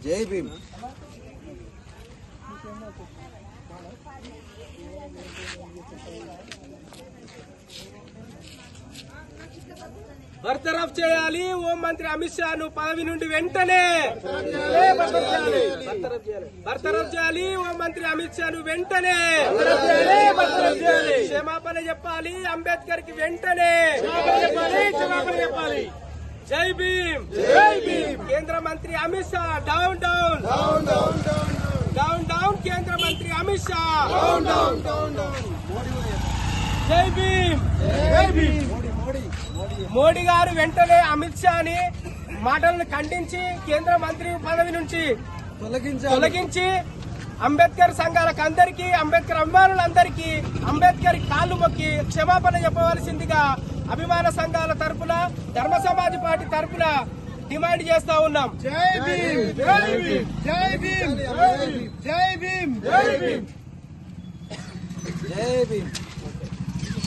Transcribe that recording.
జై భీమ్. బర్తరఫ్ చేయాలి హోంమంత్రి అమిత్ షాను పదవి నుండి వెంటనే. బర్తరఫ్ చేయాలి హోంమంత్రి అమిత్ షాను వెంటనే. క్షమాపణ చెప్పాలి అంబేద్కర్ కి వెంటనే. జై భీమ్. జై భీమ్. కేంద్ర మంత్రి Amit Shah down down down down. కేంద్ర మంత్రి అమిత్ షా జై భీమ్. జై భీమ్. మోడీ గారు వెంటనే అమిత్ షాని మాటలను ఖండించి కేంద్ర మంత్రి పదవి నుంచి తొలగించి అంబేద్కర్ సంఘాలకు అందరికీ, అంబేద్కర్ అభిమానులందరికీ అంబేద్కర్ కాళ్లు మొక్కి క్షమాపణ చెప్పవలసిందిగా అభిమాన సంఘాల తరఫున, ధర్మ సమాజ్ పార్టీ తరఫున డిమాండ్ చేస్తా ఉన్నాం. జై భీమ్. జై భీమ్. జై భీమ్. జై భీమ్. జై భీమ్. జై భీమ్.